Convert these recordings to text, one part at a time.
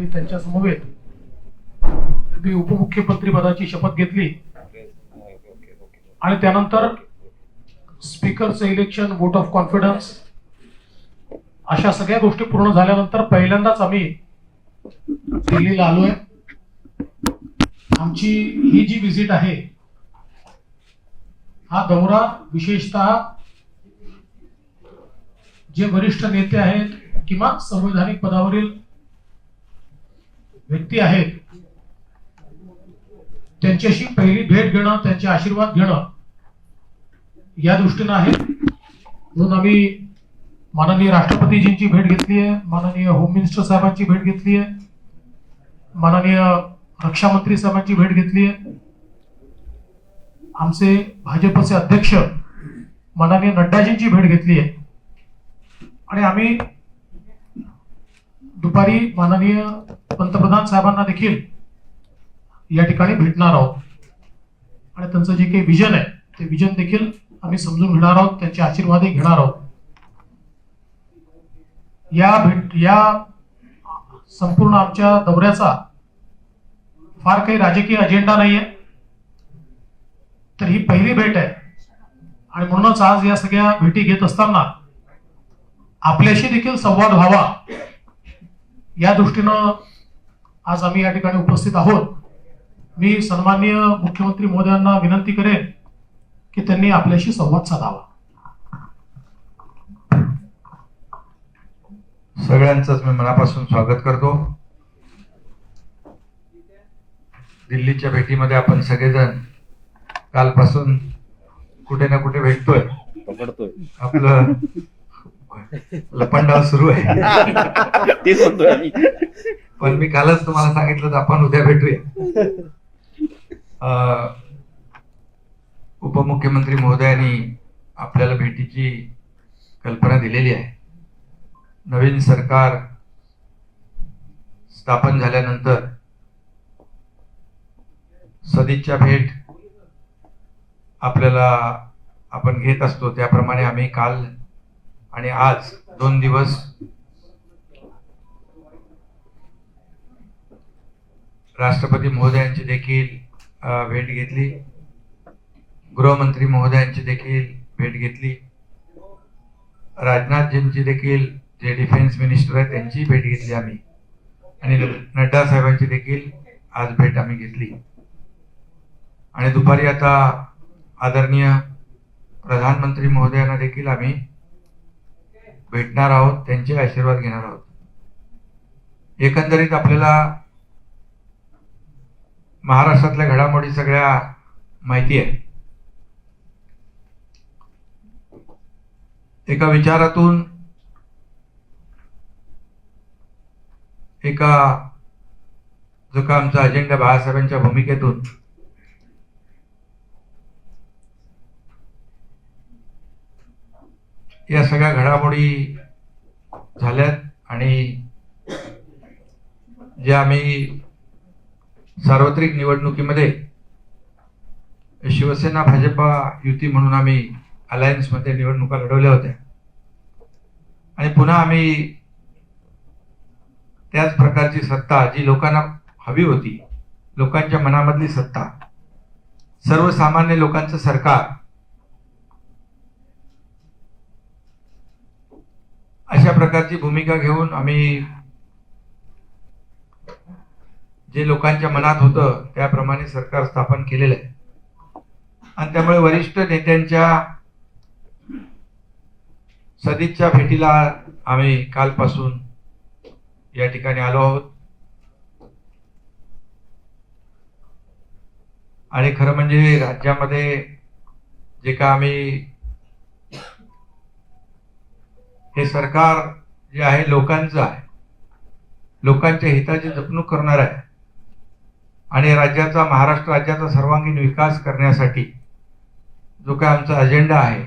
आणि त्यांच्या समवेत मी उपमुख्यमंत्री पदाची शपथ घेतली आणि त्यानंतर स्पीकरचं इलेक्शन, वोट ऑफ कॉन्फिडन्स अशा सगळ्या गोष्टी पूर्ण झाल्यानंतर पहिल्यांदाच आम्ही दिल्लीला आलोय. आमची ही जी विजिट आहे, हा दौरा विशेषतः जे वरिष्ठ नेते आहेत किंवा संवैधानिक पदावरील व्यक्ती आहेत त्यांच्याशी पहिली भेट घेणं, त्यांचे आशीर्वाद घेणं या दृष्टीनं आहे. म्हणून आम्ही माननीय राष्ट्रपतीजींची भेट घेतली आहे, माननीय होम मिनिस्टर साहेबांची भेट घेतली आहे, माननीय रक्षा मंत्री साहेबांची भेट घेतली आहे, आमचे भाजपचे अध्यक्ष माननीय नड्डाजींची भेट घेतली आहे आणि आम्ही दुपारी माननीय पंतप्रधान साहेबांना देखील या ठिकाणी भेटणार आहोत आणि त्यांचं जे काही विजन आहे ते विजन देखील आम्ही समजून घेणार आहोत, त्यांचे आशीर्वादही घेणार आहोत. या संपूर्ण आमच्या दौऱ्याचा फार काही राजकीय अजेंडा नाहीये, तर ही पहिली भेट आहे आणि म्हणूनच आज या सगळ्या भेटी घेत असताना आपल्याशी देखील संवाद व्हावा या दृष्टीनं आज आम्ही या ठिकाणी उपस्थित आहोत. मी सन्माननीय मुख्यमंत्री महोदयांना विनंती करेन की त्यांनी आपल्याशी संवाद साधावा. सगळ्यांचंच मी मनापासून स्वागत करतो. दिल्लीच्या भेटीमध्ये आपण सगळेजण कालपासून कुठे ना कुठे भेटतोय, आपलं लपंडाव सुरू आहे. तेच म्हणतोय आम्ही. पण मी कालच तुम्हाला सांगितलं तर आपण उद्या भेटूया. उपमुख्यमंत्री महोदयांनी आपल्याला भेटीची कल्पना दिलेली आहे. नवीन सरकार स्थापन झाल्यानंतर सदिच्छा भेट आपल्याला आपण घेत असतो, त्याप्रमाणे आम्ही काल आणि आज 2 दिवस राष्ट्रपती महोदयांची देखील भेट घेतली, गृहमंत्री महोदयांची देखील भेट घेतली, राजनाथजींची देखील जे डिफेन्स मिनिस्टर आहेत त्यांची भेट घेतली आम्ही, आणि नड्डा साहेबांची देखील आज भेट आम्ही घेतली. आणि दुपारी आता आदरणीय प्रधानमंत्री महोदयांना देखील आम्ही भेटणार आहोत, त्यांचे आशीर्वाद घेणार आहोत. एकंदरीत आपल्याला महाराष्ट्रातल्या घडामोडी सगळ्या माहिती आहे. एका विचारातून, एका जो का आमचा अजेंडा बाळासाहेबांच्या भूमिकेतून या सगळ्या घडामोडी झाल्यात आणि जे आम्ही सार्वत्रिक निवडणुकीमध्ये शिवसेना भाजपा युती म्हणून आम्ही अलायन्समध्ये निवडणुका लढवल्या होत्या आणि पुन्हा आम्ही त्याच प्रकारची सत्ता जी लोकांना हवी होती, लोकांच्या मनामधली सत्ता, सर्वसामान्य लोकांचं सरकार, अशा प्रकारची भूमिका घेऊन आम्ही जे लोकांच्या मनात होतं त्याप्रमाणे सरकार स्थापन केलेलं आहे. आणि त्यामुळे वरिष्ठ नेत्यांच्या सदिच्छा भेटीला आम्ही कालपासून या ठिकाणी आलो आहोत. आणि खरं म्हणजे राज्यामध्ये जे का आम्ही हे सरकार जे आहे लोकांचं आहे, लोकांच्या हिताची जपणूक करणार आहे आणि राज्याचा, महाराष्ट्र राज्याचा सर्वांगीण विकास करण्यासाठी जो काय आमचा अजेंडा आहे,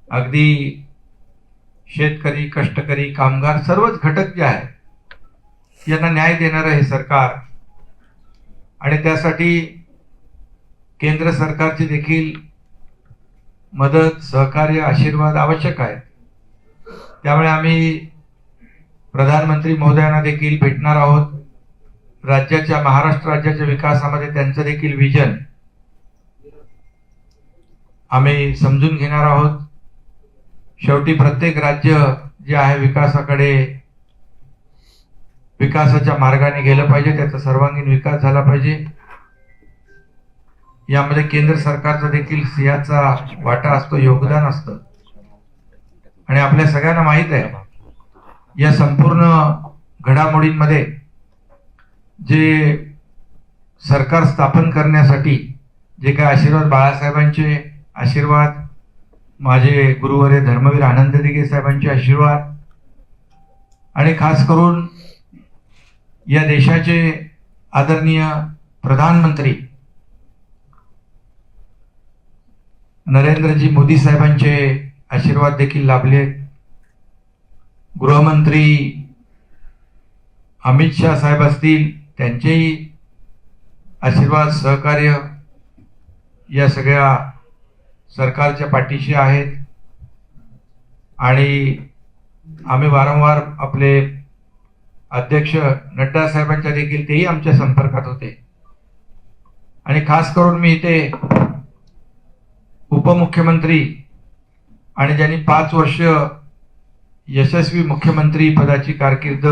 अगदी शेतकरी, कष्टकरी, कामगार सर्वच घटक जे आहेत यांना न्याय देणारं हे सरकार आणि त्यासाठी केंद्र सरकारची देखील मदत, सहकार्य, आशीर्वाद आवश्यक आहे. त्यामुळे आम्ही प्रधानमंत्री महोदयांना देखील भेटणार आहोत. राज्याच्या महाराष्ट्र राज्याच्या विकासामध्ये त्यांचं देखील विजन आम्ही समजून घेणार आहोत. शेवटी प्रत्येक राज्य जे आहे विकासाच्या मार्गाने गेलं पाहिजे, त्याचा सर्वांगीण विकास झाला पाहिजे. यामध्ये केंद्र सरकारचा देखील सिंहाचा वाटा असतो, योगदान असतं. आणि आपल्या सगळ्यांना माहित आहे या संपूर्ण घडामोडींमध्ये जे सरकार स्थापन करण्यासाठी जे काय आशीर्वाद, बाळासाहेबांचे आशीर्वाद, माझे गुरुवर्य धर्मवीर आनंद दिघे साहेबांचे आशीर्वाद, आणि खास करून या देशाचे आदरणीय प्रधानमंत्री नरेंद्रजी मोदी साहेबांचे आशीर्वाद देखील लाभले. गृहमंत्री अमित शाह साहेब असतील, त्यांचेही आशीर्वाद, सहकार्य या सगळ्या सरकारच्या पाठीशी आहेत. आणि आम्ही वारंवार आपले अध्यक्ष नड्डा साहेबांच्या देखील तेही आमच्या संपर्कात होते. आणि खास करून मी इथे उपमुख्यमंत्री आणि ज्यांनी 5 वर्ष यशस्वी मुख्यमंत्री पदाची कारकीर्द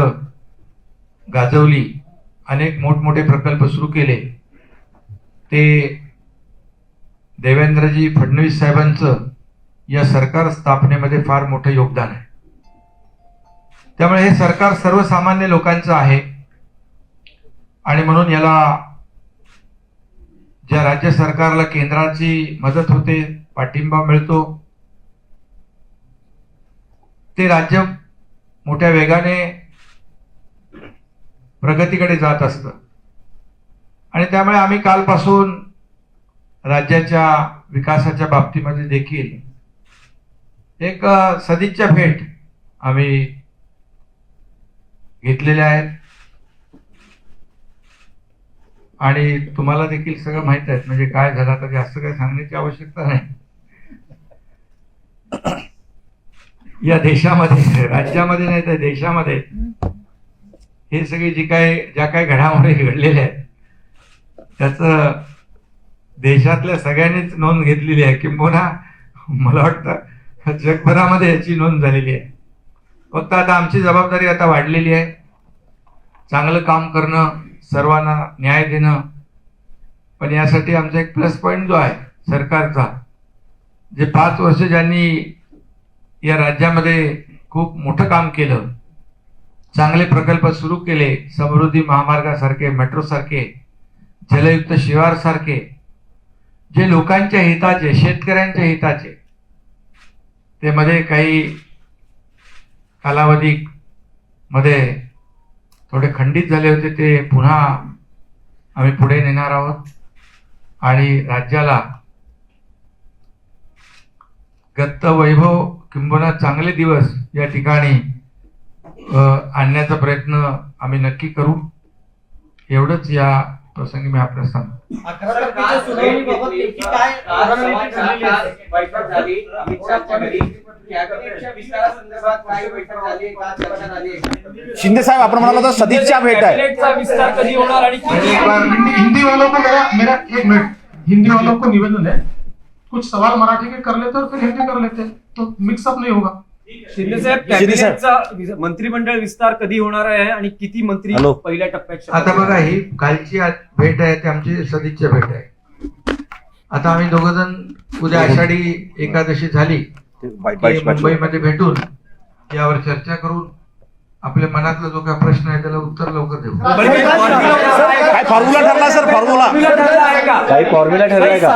गाजवली, अनेक मोठमोठे प्रकल्प सुरू केले, ते देवेंद्रजी फडणवीस साहेबांचं या सरकार स्थापनेमध्ये फार मोठं योगदान आहे. त्यामुळे हे सरकार सर्वसामान्य लोकांचं आहे. आणि म्हणून याला ज्या राज्य सरकारला केंद्राची मदत होते, पाठिंबा मिळतो, ते राज्य मोठ्या वेगाने प्रगतीकडे जात असतं. आणि त्यामुळे आम्ही कालपासून राज्याच्या विकासाच्या बाबतीमध्ये देखील एक सदिच्छा भेट आम्ही घेतलेल्या आहेत. आणि तुम्हाला देखील सगळं माहित आहे, म्हणजे काय झालं तर जास्त काही सांगण्याची आवश्यकता नाही. या देशामध्ये, राज्यामध्ये नाही तर देशामध्ये हे सगळे ज्या काही घडामोडी घडलेल्या आहेत त्याचं देशातल्या सगळ्यांनीच नोंद घेतलेली आहे. किंबहुना मला वाटतं जगभरामध्ये याची नोंद झालेली आहे. फक्त आता आमची जबाबदारी आता वाढलेली आहे, चांगलं काम करणं, सर्वांना न्याय देणं. पण यासाठी आमचा एक प्लस पॉईंट जो आहे सरकारचा, जे 5 वर्ष ज्यांनी या राज्यामध्ये खूप मोठं काम केलं, चांगले प्रकल्प सुरू केले, समृद्धी महामार्गासारखे, मेट्रो सारखे, जलयुक्त शिवार सारखे, जे लोकांच्या हिताचे, शेतकऱ्यांच्या हिताचे, ते मध्ये काही कालावधी मध्ये थोडे खंडित झाले होते, ते पुन्हा आम्ही पुढे नेणार आहोत. आणि राज्याला गत्त वैभव किंबहुना चांगले दिवस या ठिकाणी आणण्याचा प्रयत्न आम्ही नक्की करू. एवढंच या प्रसंगी मी आपल्याला सांगतो. 11 तारखेच्या सुनावणीबाबत नेमकी काय रणनीती ठरलेली आहे? बैठक झाली अमित शहाच्या घरी, कॅबिनेटच्या विस्तारासंदर्भात काय बैठक झाली, काय चर्चा झाली? शिंदे साहब, आपण म्हणाला तर सदिच्छा भेट आहे. कॅबिनेटचा विस्तार कधी होणार आणि हिंदी वालों को मेरा 1 मिनट, हिंदी वालों को निवेदन है, कुछ सवाल मराठी के कर लेते और फिर हिंदी कर लेते, तो मिक्सअप नहीं होगा. शिंदे साहेब, कॅबिनेटचा मंत्रिमंडळ विस्तार कधी होणार आहे आणि किती मंत्री पहिल्या टप्प्यात? आता बघा, ही कालची भेट आहे ती आमची सदिच्छा भेट आहे. आता आम्ही दोघ जण उद्या आषाढी एकादशी झाली की मुंबईमध्ये भेटून यावर चर्चा करून आपल्या मनातला जो काय प्रश्न आहे त्याला उत्तर लवकर देऊ. काय फॉर्म्युला ठरला सर? फॉर्म्युला काही फॉर्म्युला ठरलाय का?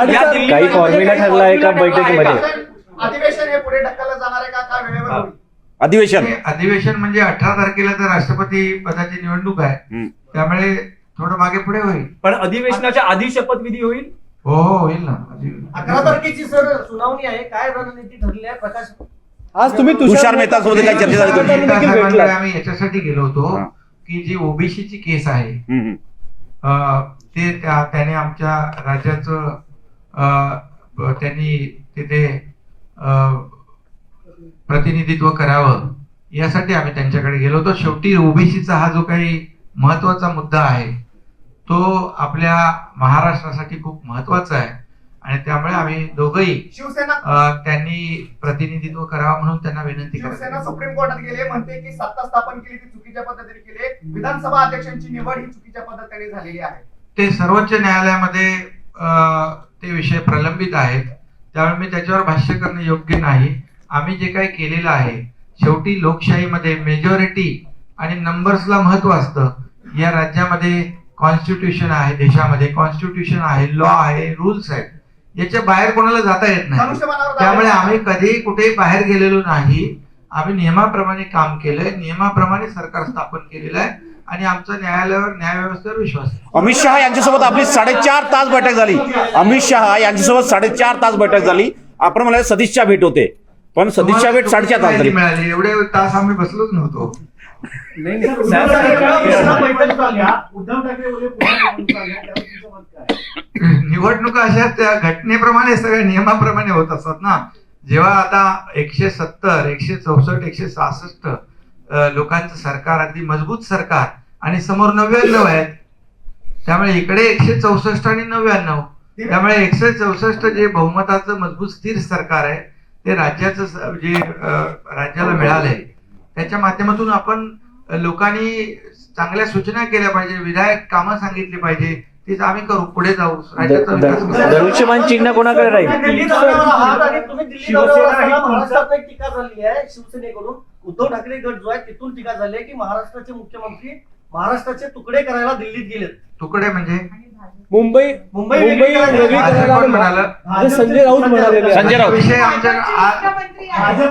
काही फॉर्म्युला ठरला आहे का बैठकीमध्ये? अधिवेशन हे पुढे ढकललं जाणार आहे का? काय वेळेवर होईल? अधिवेशन म्हणजे 18 तारखेला तर राष्ट्रपती पदाची निवडणूक आहे, त्यामुळे थोडं मागे पुढे होईल. पण अधिवेशनाच्या आधी शपथविधी होईल? हो होईल ना. 11 तारखेची सर सुनावणी आहे, काय रणनीती ठरली आहे? प्रकाश, आज तुम्ही तुषार मेहता सोबत काय चर्चा झाली तुमची? मेहता साहेबांकडे आम्ही याच्यासाठी गेलो होतो की जी ओबीसीची केस आहे ते त्याने आमच्या राज्याचं त्यांनी तिथे प्रतिनिधित्व करावं यासाठी आम्ही त्यांच्याकडे गेलो होतो. शेवटी ओबीसीचा हा जो काही महत्वाचा मुद्दा आहे तो आपल्या महाराष्ट्रासाठी खूप महत्वाचा आहे आणि त्यामुळे आम्ही दोघंही शिवसेना त्यांनी प्रतिनिधित्व करावं म्हणून त्यांना विनंती शिवसेना करतो. सुप्रीम कोर्टात गेले, म्हणते की सत्ता स्थापन केली ती चुकीच्या पद्धतीने केली, विधानसभा अध्यक्षांची निवड ही चुकीच्या पद्धतीने झालेली आहे. ते सर्वोच्च न्यायालयामध्ये ते विषय प्रलंबित आहेत, त्यामुळे मी त्याच्यावर भाष्य करणं योग्य नाही. आम्ही जे काही केलेलं आहे, शेवटी लोकशाहीमध्ये मेजॉरिटी आणि नंबर्सला महत्व असतं. या राज्यामध्ये कॉन्स्टिट्यूशन आहे, देशामध्ये कॉन्स्टिट्यूशन आहे, लॉ आहे, रूल्स आहेत, याच्या बाहेर कोणाला जाता येत नाही. धनुष्यबाणावर त्यामुळे आम्ही कधी कुठेही बाहेर गेलेलो नाही. आम्ही नियमाप्रमाणे काम केलंय, नियमाप्रमाणे सरकार स्थापन केलेलं आहे आणि आमचा न्यायालयावर न्यायव्यवस्थेवर विश्वास आहे. अमित शहा यांच्यासोबत आपली 4.5 तास बैठक झाली. अमित शहा यांच्यासोबत 4.5 तास बैठक झाली. आपण म्हणाले सदिच्छा भेट होते, पण सदिच्छा भेट 4.5 तास झाली. मिळाली, एवढे तास आम्ही बसलोच नव्हतो. उद्धव ठाकरे बोलले पुन्हा निवडणूक आल्या, त्यावर तुमचं मत काय? निवडणुका अशा त्या घटनेप्रमाणे सगळ्या नियमाप्रमाणे होत असतात ना. जेव्हा आता 170, 164, 166 लोकांचं सरकार, अगदी मजबूत सरकार आणि समोर 99 आहेत, त्यामुळे इकडे 164 आणि 99, त्यामुळे 164 जे बहुमताचं मजबूत स्थिर सरकार आहे ते राज्याचं जे राज्याला मिळालंय त्याच्या माध्यमातून आपण लोकांनी चांगल्या सूचना केल्या पाहिजे, विधायक कामं सांगितली पाहिजे, तीच आम्ही करू, पुढे जाऊ, राज्याचा विकास करू. धनुष्यबाण चिन्ह कोणाकडे राहील? दिल्ली दौऱ्यावर आहात आणि तुम्ही दिल्ली दौऱ्यावर असताना महाराष्ट्रात एक टीका झाली आहे शिवसेनेकडून. उद्धव ठाकरे गट जो आहे तिथून टीका झाली आहे की महाराष्ट्राचे मुख्यमंत्री महाराष्ट्राचे तुकडे करायला दिल्लीत गेलेत. तुकडे म्हणजे मुंबई वेगळी असं कोण म्हणालं? संजय राऊत म्हणाले. संजय राऊत. विषय आमच्या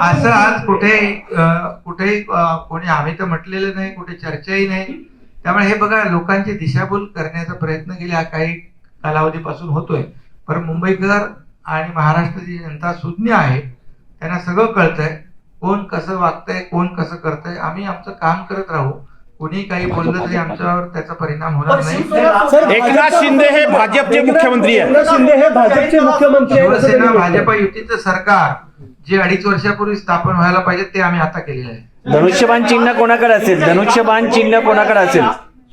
असं आज कुठेही कोणी आम्ही तर म्हटलेलं नाही, कुठे चर्चाही नाही. त्यामुळे हे बघा, लोकांची दिशाभूल करण्याचा प्रयत्न गेल्या काही कालावधीपासून होतोय. पण मुंबईकर आणि महाराष्ट्राची जनता सुज्ञ आहे, त्यांना सगळं कळतंय कोण कसं वागतंय, कोण कसं करतंय. आम्ही आमचं काम करत राहू, कोणी काही बोललं तरी आमच्यावर त्याचा परिणाम होणार नाही. एकनाथ शिंदे हे भाजपचे मुख्यमंत्री आहेत. शिंदे हे भाजपचे मुख्यमंत्री आहेत. शिवसेना भाजप युतीचं सरकार जे 2.5 वर्षापूर्वी स्थापन व्हायला पाहिजे ते आम्ही आता केलेलं आहे. धनुष्यबाण चिन्ह कोणाकडे असेल? धनुष्यबाण चिन्ह कोणाकडे असेल?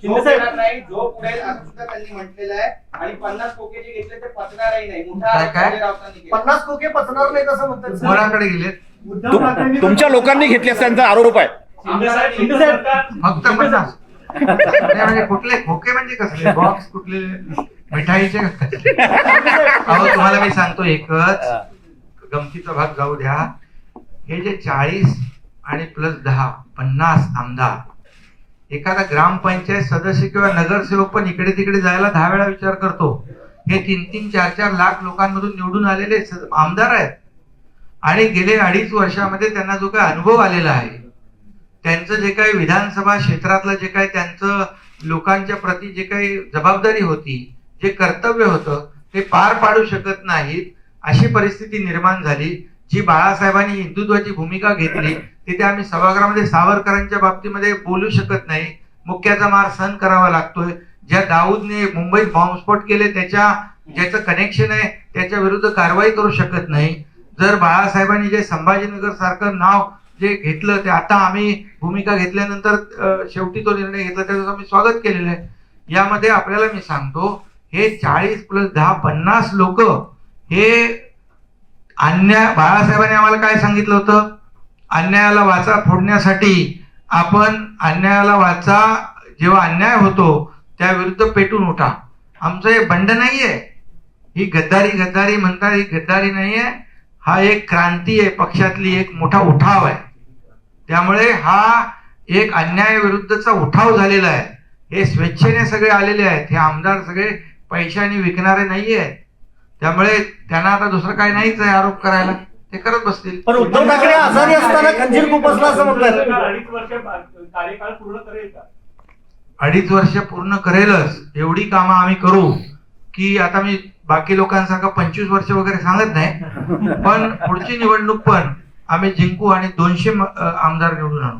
जो पुढे नाही, जो पुढे असं सुद्धा त्यांनी म्हटलेलं आहे आणि 50 खोके जे घेतले ते पचणारही नाही. मोठा काय? आरोप संजय राऊतांनी केला. 50 खोके पचणार नाही असं म्हणतात. कोणाकडे गेलेत? तुमच्या लोकांनी घेतले असं त्यांचा आरोप आहे. फक्त 50. म्हणजे कुठले खोके म्हणजे कसले बॉक्स, कुठले मिठाईचे कसले? अहो तुम्हाला मी सांगतो एकच गमतीचा भाग जाऊ द्या. हे जे 40 आणि +10 50 आमदार, एखादा ग्रामपंचायत सदस्य किंवा नगरसेवक पण इकडे तिकडे जायला 10 वेळा विचार करतो. हे 3-3, 4-4 लाख लोकांमधून निवडून आलेले आमदार आहेत आणि गेले 2.5 वर्षामध्ये त्यांना जो काही अनुभव आलेला आहे, त्यांचं जे काही विधानसभा क्षेत्रातलं जे काही त्यांचं लोकांच्या प्रती जे काही जबाबदारी होती, जे कर्तव्य होतं ते पार पाडू शकत नाहीत, अशी परिस्थिती निर्माण झाली. जी बाळासाहेबांनी हिंदुत्वाची भूमिका घेतली तिथे आम्ही सभागृहामध्ये सावरकरांच्या बाबतीमध्ये बोलू शकत नाही, मुक्याचा मार सहन करावा लागतोय. ज्या दाऊदने मुंबईत बॉम्बस्फोट केले ज्याचं कनेक्शन आहे त्याच्या विरुद्ध कारवाई करू शकत नाही. जर बाळासाहेबांनी जे संभाजीनगर सारखं नाव जे घेतलं ते आता आम्ही भूमिका घेतल्यानंतर शेवटी तो निर्णय घेतला, त्याचं आम्ही स्वागत केलेलं आहे. यामध्ये आपल्याला मी सांगतो, हे 40 + 10 50 लोक हे अन्याय, बाळासाहेबांनी आम्हाला काय सांगितलं होतं, अन्यायाला वाचा फोडण्यासाठी आपण अन्यायाला वाचा, जेव्हा अन्याय होतो त्या विरुद्ध पेटून उठा. आमचं हे बंड नाहीये, ही गद्दारी म्हणतात, ही गद्दारी नाहीये, हा एक क्रांती आहे, पक्षातली एक मोठा उठाव आहे. त्यामुळे हा एक अन्याय विरुद्धचा उठाव झालेला आहे. हे स्वेच्छेने सगळे आलेले आहेत, हे आमदार सगळे पैशाने विकणारे नाहीये. त्यामुळे त्यांना आता दुसरं काही नाहीच आहे आरोप करायला, ते करत बसतील. पण उद्धव ठाकरे आजारी असताना खंजीर खुपसला असं म्हणतात. 2.5 वर्ष कार्यकाळ पूर्ण करेल का? 2.5 वर्ष पूर्ण करेलच. एवढी कामं आम्ही करू की आता मी बाकी लोकांसारखं 25 वर्ष वगैरे सांगत नाही, पण पुढची निवडणूक पण आम्ही जिंकू आणि 200 आमदार निवडून आणू.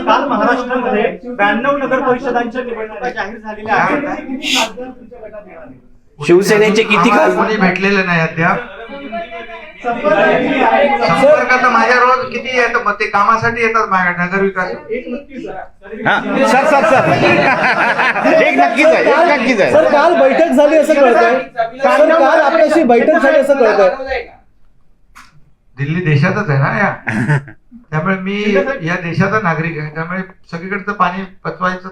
काल महाराष्ट्रामध्ये 92 नगर परिषदांच्या निवडणुका जाहीर झालेल्या आहेत. शिवसेनेचे किती आम्हाला खासदार? कोणी भेटलेलं नाही अद्याप. संपर्कात माझ्या रोज किती येतात मग ते कामासाठी येतात माझ्या नगर विकास. हा सर सर सर एक नक्कीच आहे, एक नक्कीच आहे. सर काल बैठक झाली असं कळतंय. सर काल आपल्याशी बैठक झाली असं कळतंय. दिल्ली देशातच आहे ना या, त्यामुळे मी या देशाचा नागरिक आहे, त्यामुळे सगळीकडचं पाणी पचवायचं.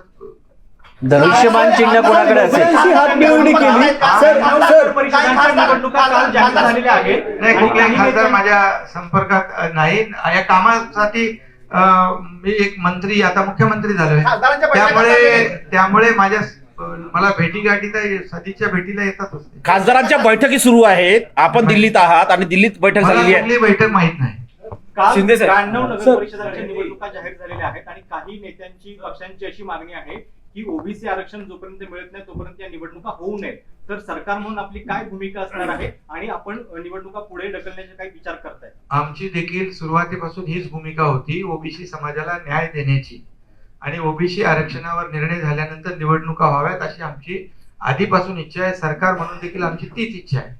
धनुष्यबाण चिन्ह कोणाकडे असेल? अशी हातमिळवणी केली. सर सर परिषदांच्या निवडणुका काल जाहीर झालेल्या आहेत. नाही, कुठलाही खासदार माझ्या संपर्कात नाही. या कामासाठी मी एक मंत्री, आता मुख्यमंत्री झालोय, खासदारांच्या बैठका त्यामुळे माझ्या मला भेटीगाठीला सदिच्छा भेटीला येतात असते. खासदारांच्या बैठकी सुरू आहेत, आपण दिल्लीत आहात आणि दिल्लीत बैठक मला झालेली आहे. कुठली बैठक माहित नाही. काल शिंदे साहेब. 92 नगर परिषदांच्या निवडणुका जाहीर झालेल्या आहेत आणि काही नेत्यांची पक्षांची अशी मागणी आहे की ओबीसी आरक्षण जोपर्यंत मिळत नाही तोपर्यंत या निवडणुका होऊ नयेत. तर सरकार म्हणून आपली काय भूमिका असणार आहे आणि आपण निवडणुका पुढे ढकलण्याचा काही विचार करताय? आमची देखील सुरुवातीपासून हीच भूमिका होती, ओबीसी समाजाला न्याय देण्याची आणि ओबीसी आरक्षणावर निर्णय झाल्यानंतर निवडणुका व्हाव्यात अशी आमची आधीपासून इच्छा आहे. सरकार म्हणून देखील आमची तीच इच्छा आहे.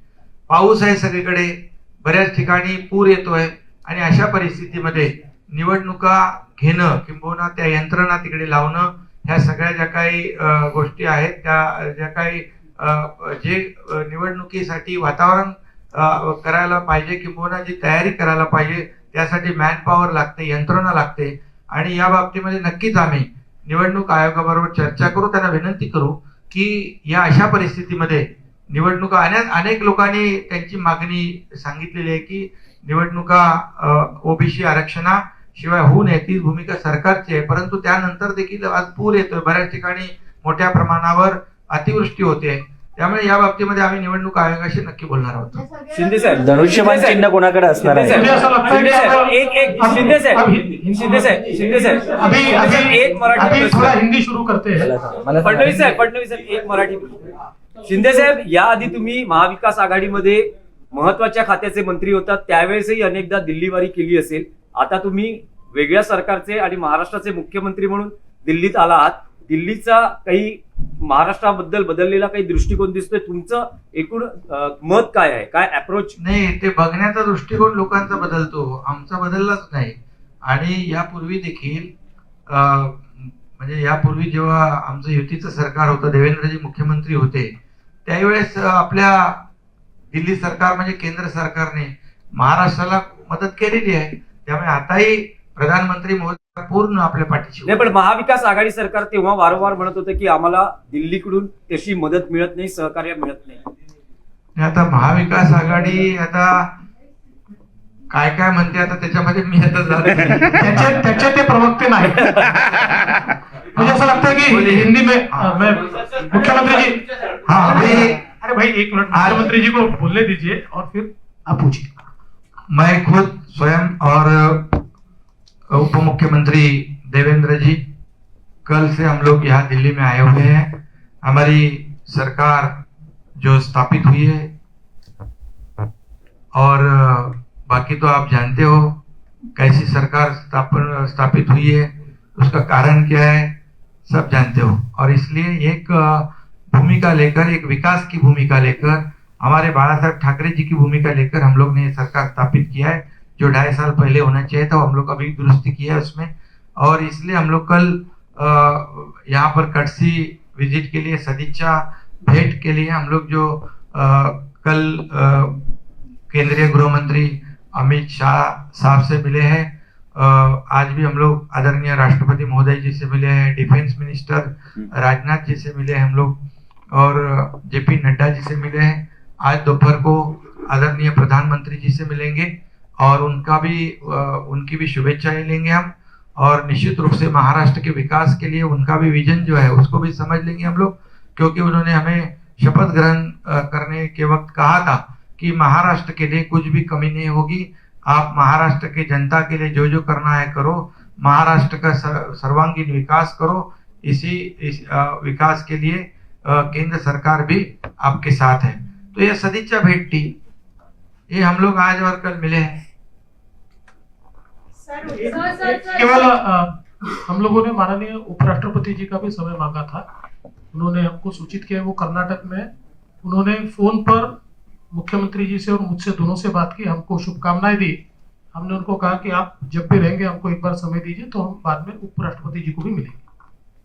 पाऊस आहे सगळीकडे, बऱ्याच ठिकाणी पूर येतोय आणि अशा परिस्थितीमध्ये निवडणुका घेणं किंबहुना त्या यंत्रणा तिकडे लावणं, ह्या सगळ्या ज्या काही गोष्टी आहेत, त्या ज्या काही जे निवडणुकीसाठी वातावरण करायला पाहिजे किंबहुना जी तयारी करायला पाहिजे, त्यासाठी मॅन पॉवर लागते, यंत्रणा लागते. आणि या बाबतीमध्ये नक्कीच आम्ही निवडणूक आयोगाबरोबर चर्चा करू, त्यांना विनंती करू की या अशा परिस्थितीमध्ये निवडणुका अनेक लोकांनी त्यांची मागणी सांगितलेली आहे की निवडणुका ओबीसी आरक्षणाशिवाय होऊ नये, ती भूमिका सरकारची आहे. परंतु त्यानंतर देखील आज पूर येतोय, बऱ्याच ठिकाणी मोठ्या प्रमाणावर अतिवृष्टी होते, त्यामुळे या बाबतीमध्ये आम्ही निवडणूक आयोगाशी नक्की बोलणार आहोत. शिंदे साहेब, धनुष्यबाण चिन्ह कोणाकडे असणार आहे? मुझे ऐसा लगता है कि आप- शिंदे साहेब अभी एक मराठी अभी प्रश्न. थोड़ा हिंदी शुरू करते हैं. फडणवीस साहेब एक मराठी प्रश्न. शिंदे साहेब, याआधी तुम्ही महाविकास आघाडीमध्ये महत्वाच्या खात्याचे मंत्री होतात, त्यावेळेसही अनेकदा दिल्लीवारी केली असेल. आता तुम्ही वेगळ्या सरकारचे आणि महाराष्ट्राचे मुख्यमंत्री म्हणून दिल्लीत आला आहात. दिल्लीचा काही महाराष्ट्राबद्दल बदललेला काही दृष्टिकोन दिसतोय, तुमचं एकूण मत काय आहे, काय अप्रोच? नाही, ते बघण्याचा दृष्टिकोन लोकांचा बदलतो, आमचा बदललाच नाही. आणि यापूर्वी देखील म्हणजे यापूर्वी जेव्हा आमचं युतीचं सरकार होतं, देवेंद्रजी मुख्यमंत्री होते, त्यावेळेस आपल्या दिल्ली सरकार म्हणजे केंद्र सरकारने महाराष्ट्राला मदत केलेली आहे. त्यामुळे आताही प्रधानमंत्री महोदय पूर्ण आपल्या पाठीशी. नाही, पण महाविकास आघाडी सरकार तेव्हा वारंवार म्हणत होतं की आम्हाला दिल्लीकडून तशी मदत मिळत नाही, सहकार्य मिळत नाही. आता महाविकास आघाडी आता काय काय म्हणते, आता त्याच्यामध्ये मी आता जात नाही. त्याचे ते प्रवक्ते नाही. मुझे ऐसा लगता है कि हिंदी में मैं मुख्यमंत्री जी, हाँ भाई, अरे भाई एक मिनट, मुख्यमंत्री जी को बोलने दीजिए और फिर आप पूछिए. मैं खुद स्वयं और उप मुख्यमंत्री देवेंद्र जी कल से हम लोग यहाँ दिल्ली में आए हुए हैं. हमारी सरकार जो स्थापित हुई है और बाकी तो आप जानते हो कैसी सरकार स्थापित हुई है, उसका कारण क्या है सब जानते हो. और इसलिए एक भूमिका लेकर, एक विकास की भूमिका लेकर, हमारे बाला साहब ठाकरे जी की भूमिका लेकर हम लोग ने ये सरकार स्थापित किया है. जो 2.5 साल पहले होना चाहिए था, हम लोग अभी दुरुस्ती किया है उसमें. और इसलिए हम लोग कल यहाँ पर कटसी विजिट के लिए, सदिच्छा भेंट के लिए हम लोग जो कल केंद्रीय गृह मंत्री अमित शाह साहब से मिले हैं, आज भी हम लोग आदरणीय राष्ट्रपति महोदय जी से मिले हैं, डिफेंस मिनिस्टर राजनाथ जी से मिले हैं हम लोग, और जेपी नड्डा जी से मिले हैं. आज दोपहर को आदरणीय प्रधानमंत्री जी से मिलेंगे और उनकी भी शुभेच्छाएं लेंगे हम. और निश्चित रूप से महाराष्ट्र के विकास के लिए उनका भी विजन जो है उसको भी समझ लेंगे हम लोग, क्योंकि उन्होंने हमें शपथ ग्रहण करने के वक्त कहा था कि महाराष्ट्र के लिए कुछ भी कमी नहीं होगी, आप महाराष्ट्र के जनता के लिए जो जो करना है करो, महाराष्ट्र का सर्वांगीण विकास करो. इस विकास के लिए केंद्र सरकार भी आपके साथ है. तो ये सदिच्छा भेंट थी, ये हम लोग आज और कल मिले हैं. केवल हम लोगों ने माननीय उपराष्ट्रपति जी का भी समय मांगा था. उन्होंने हमको सूचित किया, वो कर्नाटक में उन्होंने फोन पर मुख्यमंत्री जी से और मुझसे दोनों से बात की, हमको शुभकामनाएं दी। हमने उनको कहा कि आप जब भी रहेंगे हमको एक बार समय दीजिए, तो हम बाद में उपराष्ट्रपति जी को भी मिलेंगे।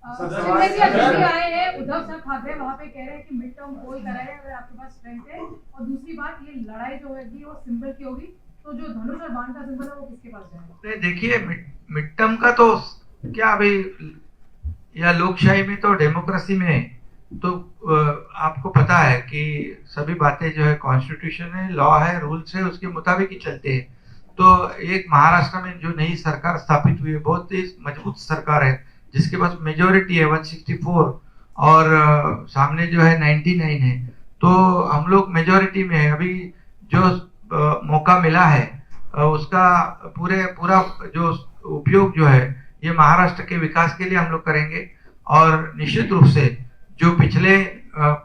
शिंदे जी अभी भी आए हैं, उद्धव साहब ठाकरे वहाँ पे कह रहे हैं कि मिड टर्म पोल कराए अगर आपके पास स्ट्रेंथ है। और दूसरी बात, ये लड़ाई जो होगी वो सिंबल की होगी, तो जो धनुष और बाण का सिंबल है वो किसके पास जाएगा? देखिए, मिड टर्म का तो क्या, अभी या लोकशाही में तो, डेमोक्रेसी में तो आपको पता है कि सभी बातें जो है कॉन्स्टिट्यूशन है, लॉ है, रूल्स है, उसके मुताबिक ही चलते हैं। तो एक महाराष्ट्र में जो नई सरकार स्थापित हुई है, बहुत ही मजबूत सरकार है, जिसके पास मेजोरिटी है 164 और सामने जो है 99 है। तो हम लोग मेजोरिटी में है। अभी जो मौका मिला है उसका पूरा जो उपयोग जो है ये महाराष्ट्र के विकास के लिए हम लोग करेंगे। और निश्चित रूप से जो पिछले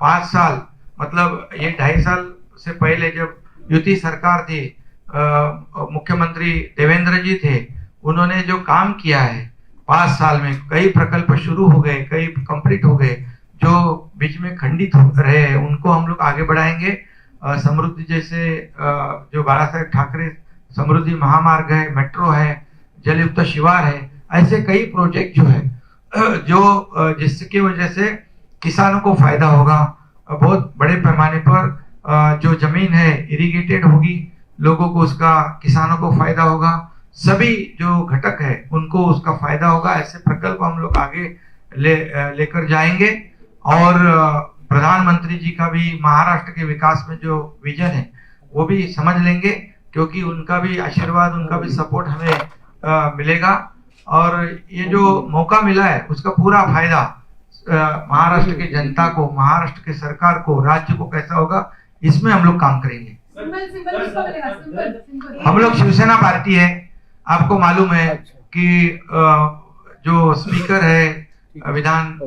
5 साल, मतलब ये 2.5 साल से पहले जब युति सरकार थी, मुख्यमंत्री देवेंद्र जी थे, उन्होंने जो काम किया है 5 साल में, कई प्रकल्प शुरू हो गए, कई कंप्लीट हो गए, जो बीच में खंडित हो रहे हैं उनको हम लोग आगे बढ़ाएंगे। समृद्धि जैसे जो बाला साहेब ठाकरे समृद्धि महामार्ग है, मेट्रो है, जलयुक्त शिवार है, ऐसे कई प्रोजेक्ट जो है जो जिसकी वजह से किसानों को फायदा होगा। बहुत बड़े पैमाने पर जो जमीन है इरिगेटेड होगी, लोगों को उसका, किसानों को फायदा होगा, सभी जो घटक है उनको उसका फायदा होगा। ऐसे प्रकल्प हम लोग आगे लेकर जाएंगे। और प्रधानमंत्री जी का भी महाराष्ट्र के विकास में जो विजन है वो भी समझ लेंगे, क्योंकि उनका भी आशीर्वाद, उनका भी सपोर्ट हमें मिलेगा। और ये जो मौका मिला है उसका पूरा फायदा महाराष्ट्र के जनता को, महाराष्ट्र के सरकार को, राज्य को कैसा होगा, इसमें हम लोग काम करेंगे। हम लोग शिवसेना पार्टी है, आपको मालूम है कि जो स्पीकर है विधान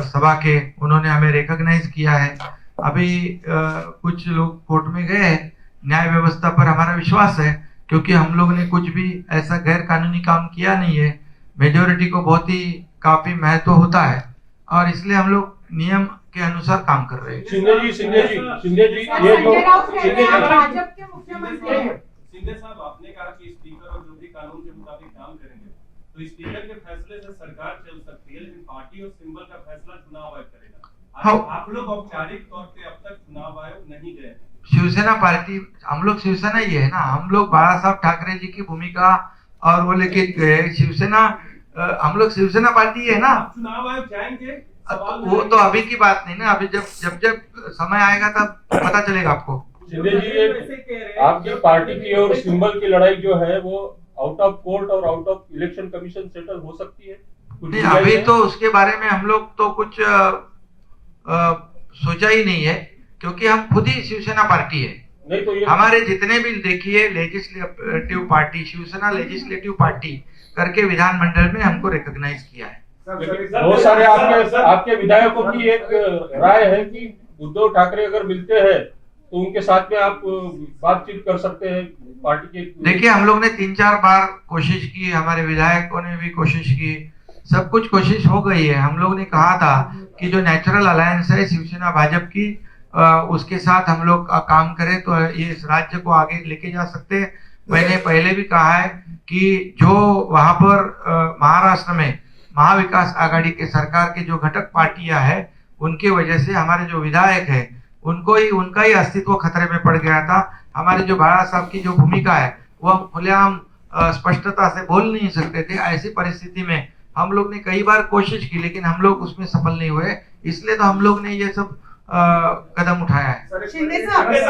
सभा के, उन्होंने हमें रिकॉग्नाइज किया है। अभी कुछ लोग कोर्ट में गए हैं, न्याय व्यवस्था पर हमारा विश्वास है, क्योंकि हम लोग ने कुछ भी ऐसा गैर कानूनी काम किया नहीं है। मेजोरिटी को बहुत ही काफी महत्व होता है और इसलिए हम लोग नियम के अनुसार काम कर रहे हैं। शिंदे जी ये जो भाजपा के मुख्यमंत्री हैं। शिंदे साहब, आपने कहा कि स्पीकर और जो भी कानून के मुताबिक काम करेंगे, तो स्पीकर के फैसले से सरकार चल सकती है, लेकिन पार्टी और सिंबल का फैसला चुनाव आयोग करेगा। आप लोग औपचारिक तौर पे अब तक चुनाव आयोग नहीं गए। शिवसेना पार्टी, हम लोग शिवसेना ही है ना, हम लोग बाला साहब ठाकरे जी की भूमिका और वो लेके गए शिवसेना, हम लोग शिवसेना पार्टी है ना। चुनाव आयोग जाएंगे, वो तो अभी की बात नहीं ना, अभी जब समय आएगा तब पता चलेगा आपको। शिंदे जी, आपकी पार्टी की और सिंबल की लड़ाई जो है वो आउट ऑफ कोर्ट और out of election commission settle हो सकती है? नहीं, अभी तो उसके बारे में हम लोग तो कुछ सोचा ही नहीं है, क्योंकि हम खुद ही शिवसेना पार्टी है। नहीं तो ये हमारे जितने भी देखिए legislative party, Shiv Sena legislative party करके विधानमंडल में हमको रिकॉग्नाइज किया है। बहुत सारे आपके विधायकों की एक राय है कि उद्धव ठाकरे अगर मिलते हैं तो उनके साथ में आप बातचीत कर सकते हैं पार्टी के। देखिए, हम लोग ने 3-4 बार कोशिश की, हमारे विधायकों ने भी कोशिश की, सब कुछ कोशिश हो गई है। हम लोग ने कहा था कि जो नेचुरल अलायंस है शिवसेना भाजपा की, उसके साथ हम लोग काम करें तो ये इस राज्य को आगे लेके जा सकते हैं। मैंने पहले भी कहा है कि जो वहां पर महाराष्ट्र में महाविकास आघाड़ी के सरकार के जो घटक पार्टियां हैं, उनके वजह से हमारे जो विधायक है उनका ही अस्तित्व खतरे में पड़ गया था। हमारे जो बाला साहब की जो भूमिका है वो हम खुलेआम स्पष्टता से बोल नहीं सकते थे। ऐसी परिस्थिति में हम लोग ने कई बार कोशिश की, लेकिन हम लोग उसमें सफल नहीं हुए, इसलिए तो हम लोग ने ये सब कदम उठाया है। शिंदे साहब ने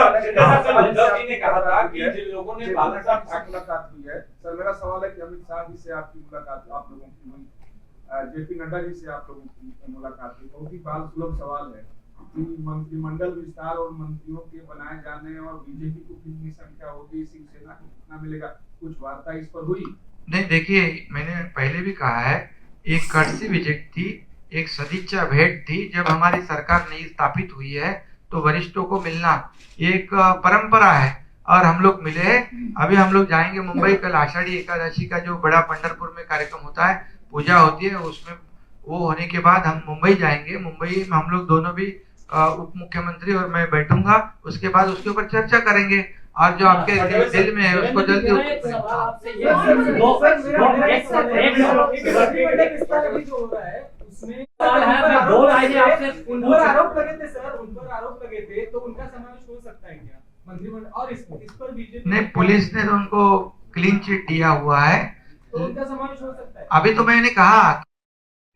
कहा था कि जिन लोगों ने बाला साहब से मुलाकात की है, सर मेरा सवाल है कि अमित शाह जी से आपकी मुलाकात, आप लोगों की हुई, जेपी नड्डा जी से आप लोगों की मुलाकात हुई। बहुत ही बाल सुलभ सवाल है कि मंत्रिमंडल विस्तार और मंत्रियों के बनाए जाने और बीजेपी को कितनी संख्या होगी, शिवसेना को कितना मिलेगा, कुछ वार्ता इस पर हुई? नहीं, देखिए, मैंने पहले भी कहा है, एक कर्सी विजिट थी, एक सदिच्छा भेंट थी। जब हमारी सरकार नई स्थापित हुई है तो वरिष्ठों को मिलना एक परंपरा है और हम लोग मिले हैं। अभी हम लोग जाएंगे मुंबई, कल आषाढ़ी एकादशी का जो बड़ा पंढरपुर में कार्यक्रम होता है, पूजा होती है, उसमें वो होने के बाद हम मुंबई जाएंगे। मुंबई में हम लोग दोनों भी उप मुख्यमंत्री और मैं बैठूंगा, उसके बाद उसके ऊपर चर्चा करेंगे और जो आपके दिल में है उसको जल्दी उन पर आरोप लगे थे सर, उन पर आरोप लगे थे, तो उनका समावेश हो सकता है क्या मंत्रिमंडल? और इस पर बीजेपी नहीं, पुलिस ने तो उनको क्लीन चिट दिया हुआ है, तो उनका समावेश हो सकता है। अभी तो मैंने कहा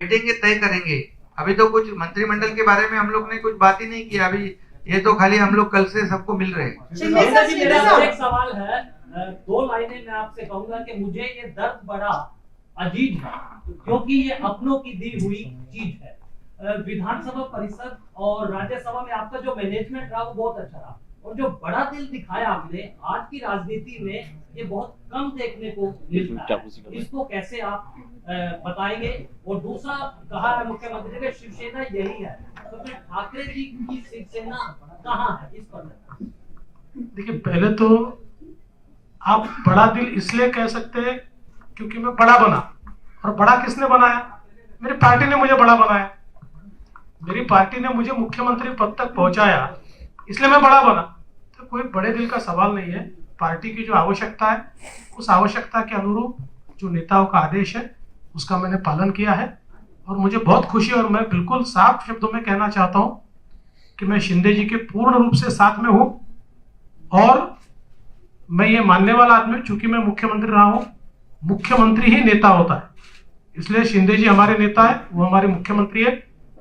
बैठेंगे तय करेंगे, अभी तो कुछ मंत्रिमंडल के बारे में हम लोग ने कुछ बात ही नहीं किया, अभी ये तो खाली हम लोग कल से सबको मिल रहे हैं। मेरा एक सवाल है, 2 लाइनें मैं आपसे कहूंगा कि मुझे ये दर्द बड़ा अजीज है क्योंकि ये अपनों की दी हुई चीज है। विधानसभा परिषद और राज्यसभा में आपका जो मैनेजमेंट रहा वो बहुत अच्छा रहा, और जो बड़ा दिल दिखाया आपने आज की राजनीति में ये बहुत कम देखने को मिलता है, इसको कैसे आप बताएंगे? और दूसरा, कहा है मुख्यमंत्री ने शिवसेना यही है, तो फिर ठाकरे जी की शिवसेना कहाँ है? इस पर देखिए, पहले तो आप बड़ा दिल इसलिए कह सकते हैं क्योंकि मैं बड़ा बना, और बड़ा किसने बनाया? मेरी पार्टी ने मुझे बड़ा बनाया, मेरी पार्टी ने मुझे मुख्यमंत्री पद तक पहुंचाया, इसलिए मैं बड़ा बना। तो कोई बड़े दिल का सवाल नहीं है। पार्टी की जो आवश्यकता है, उस आवश्यकता के अनुरूप जो नेताओं का आदेश है उसका मैंने पालन किया है, और मुझे बहुत खुशी, और मैं बिल्कुल साफ शब्दों में कहना चाहता हूं कि मैं शिंदे जी के पूर्ण रूप से साथ में हूं, और मैं ये मानने वाला आदमी, चूंकि मैं मुख्यमंत्री रहा हूं, मुख्यमंत्री ही नेता होता है, इसलिए शिंदे जी हमारे नेता है, वो हमारे मुख्यमंत्री है।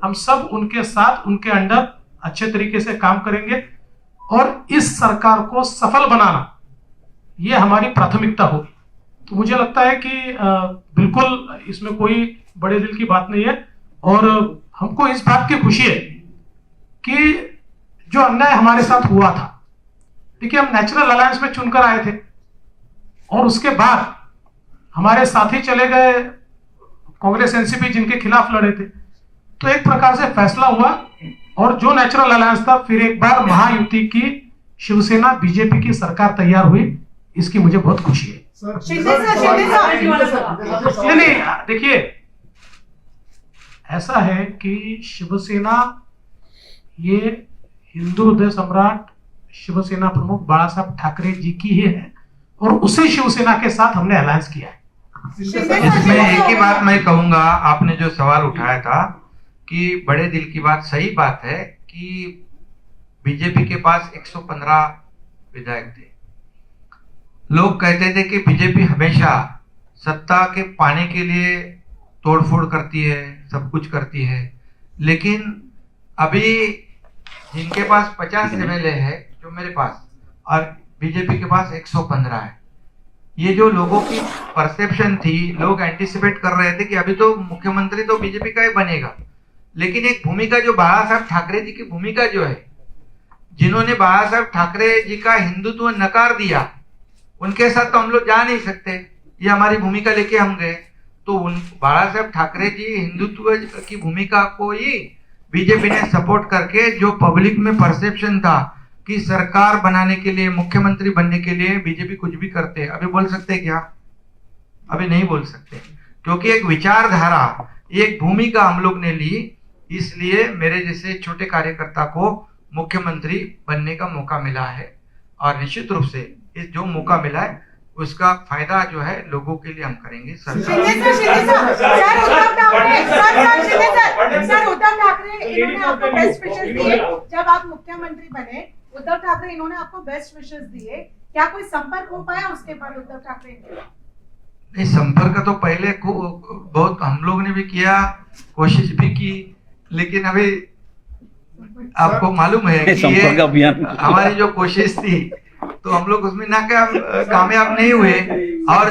हम सब उनके साथ, उनके अंडर अच्छे तरीके से काम करेंगे, और इस सरकार को सफल बनाना ये हमारी प्राथमिकता होगी। तो मुझे लगता है कि बिल्कुल इसमें कोई बड़े दिल की बात नहीं है, और हमको इस बात की खुशी है कि जो अन्याय हमारे साथ हुआ था, देखिए हम नेचुरल अलायंस में चुनकर आए थे, और उसके बाद हमारे साथी चले गए कांग्रेस एनसीपी जिनके खिलाफ लड़े थे, तो एक प्रकार से फैसला हुआ, और जो नेचुरल अलायंस था, फिर एक बार महायुति की शिवसेना बीजेपी की सरकार तैयार हुई, इसकी मुझे बहुत खुशी है। नहीं, देखिए ऐसा है कि शिवसेना ये हिंदू हृदय सम्राट शिवसेना प्रमुख बाला साहब ठाकरे जी की ही है, और उसी शिवसेना के साथ हमने अलायंस किया है। इसमें एक ही बात मैं कहूंगा, आपने जो सवाल उठाया था कि बड़े दिल की बात, सही बात है कि बीजेपी के पास 115 विधायक थे। लोग कहते थे कि बीजेपी हमेशा सत्ता के पाने के लिए तोड़फोड़ करती है, सब कुछ करती है, लेकिन अभी जिनके पास 50 एमएलए है, जो मेरे पास, और बीजेपी के पास 115 है, ये जो लोगों की परसेप्शन थी, लोग एंटिसिपेट कर रहे थे कि अभी तो मुख्यमंत्री तो बीजेपी का ही बनेगा, लेकिन एक भूमिका जो बाला साहब ठाकरे जी की भूमिका जो है, जिन्होंने बाला साहब ठाकरे जी का हिंदुत्व नकार दिया, उनके साथ तो हम लोग जा नहीं सकते, ये हमारी भूमिका लेके हम गए। तो उन बाला साहब ठाकरे जी हिंदुत्व की भूमिका को ही बीजेपी ने सपोर्ट करके, जो पब्लिक में परसेप्शन था कि सरकार बनाने के लिए, मुख्यमंत्री बनने के लिए बीजेपी कुछ भी करते हैं, अभी बोल सकते क्या? अभी नहीं बोल सकते, क्योंकि एक विचारधारा, एक भूमिका हम लोग ने ली, इसलिए मेरे जैसे छोटे कार्यकर्ता को मुख्यमंत्री बनने का मौका मिला है, और निश्चित रूप से इस जो मौका मिला है उसका फायदा जो है लोगों के लिए हम करेंगे। सर उद्धव ठाकरे इन्होंने आपको बेस्ट विशेस दिए, जब आप मुख्यमंत्री बने उद्धव ठाकरे इन्होंने आपको बेस्ट विशेस दिए, क्या कोई संपर्क हो पाया उसके बाद उद्धव ठाकरे? नहीं, संपर्क तो पहले बहुत हम लोग ने भी किया, कोशिश भी की, लेकिन अभी आपको मालूम है कि ये हमारी जो कोशिश थी तो हम लोग उसमें कामयाब नहीं हुए, और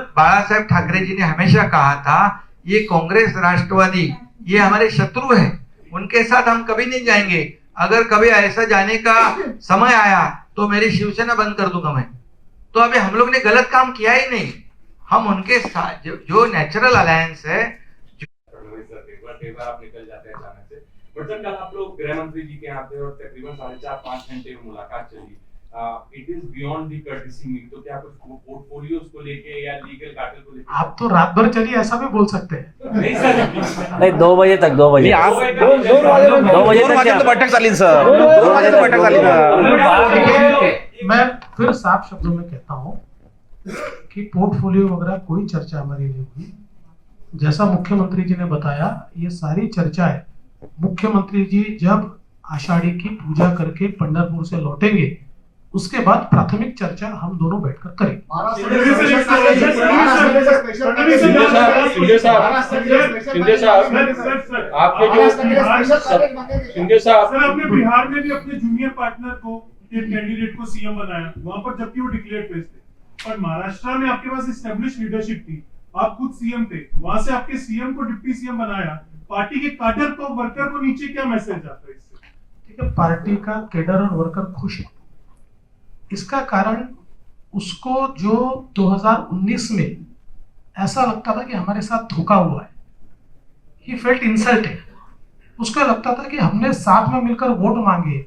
बाला साहब ठाकरे जी ने हमेशा कहा था ये कांग्रेस राष्ट्रवादी ये हमारे शत्रु हैं, उनके साथ हम कभी नहीं जाएंगे, अगर कभी ऐसा जाने का समय आया तो मेरी शिवसेना बंद कर दूंगा मैं। तो अभी हम लोग ने गलत काम किया ही नहीं, हम उनके साथ जो नेचुरल अलायंस है। आप निकल जाते हैं अचानक से, बट सर कल आप लोग गृह मंत्री जी के यहाँ थे और तकरीबन 4.5-5 घंटे मुलाकात चली। It is beyond the courtesy meet, तो क्या कुछ पोर्टफोलियोज को लेके या लीगल कार्टेल को लेके? आप तो रात भर चलिए ऐसा भी बोल सकते हैं। नहीं सर, नहीं 2 बजे तक 2 बजे आप 2 बजे दोन तक वाजेपर्यंत क्या? बैठक झाली सर, 2 वाजेपर्यंत बैठक झाली ना। मैं फिर साफ शब्दों में कहता हूं कि पोर्टफोलियो वगैरह कोई चर्चा हमारी नहीं हुई। जैसा मुख्यमंत्री जी ने बताया, ये सारी चर्चाएं मुख्यमंत्री जी जब आषाढ़ी की पूजा करके पंढरपुर से लौटेंगे उसके बाद प्राथमिक चर्चा हम दोनों बैठकर करेंगे। शिंदे साहब, सर आपने बिहार में भी अपने जूनियर पार्टनर को कैंडिडेट को सीएम बनाया, वहां पर जबकि वो डिक्लेयर फेस थे, और महाराष्ट्र में आपके पास एस्टेब्लिश लीडरशिप थी, आप खुद सीएम थे, वहां से आपके सीएम को डिप्टी सीएम बनाया, पार्टी के कैडर को वर्कर को नीचे क्या मैसेज आता है इससे? ठीक है, पार्टी का कैडर और वर्कर खुश है। इसका कारण उसको जो 2019 में ऐसा लगता था कि हमारे साथ धोखा हुआ है, ही फेल्ट इंसल्टेड। उसको लगता था कि हमने साथ में मिलकर वोट मांगे,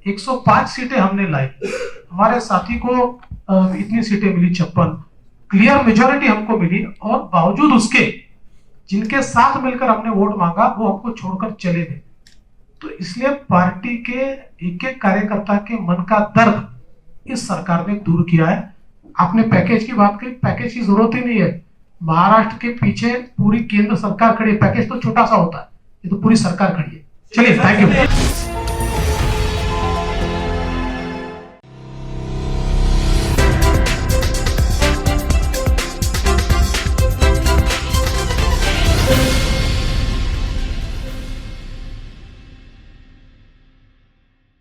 105 सीटें हमने लाई, हमारे साथी को इतनी सीटें मिली 56, क्लियर मेजॉरिटी हमको मिली, और बावजूद उसके जिनके साथ मिलकर हमने वोट मांगा वो हमको छोड़कर चले गए। तो इसलिए पार्टी के एक एक कार्यकर्ता के मन का दर्द इस सरकार ने दूर किया है। आपने पैकेज की बात करी, पैकेज की जरूरत ही नहीं है। महाराष्ट्र के पीछे पूरी केंद्र सरकार खड़ी है, पैकेज तो छोटा सा होता है, ये तो पूरी सरकार खड़ी है। चलिए, थैंक यू।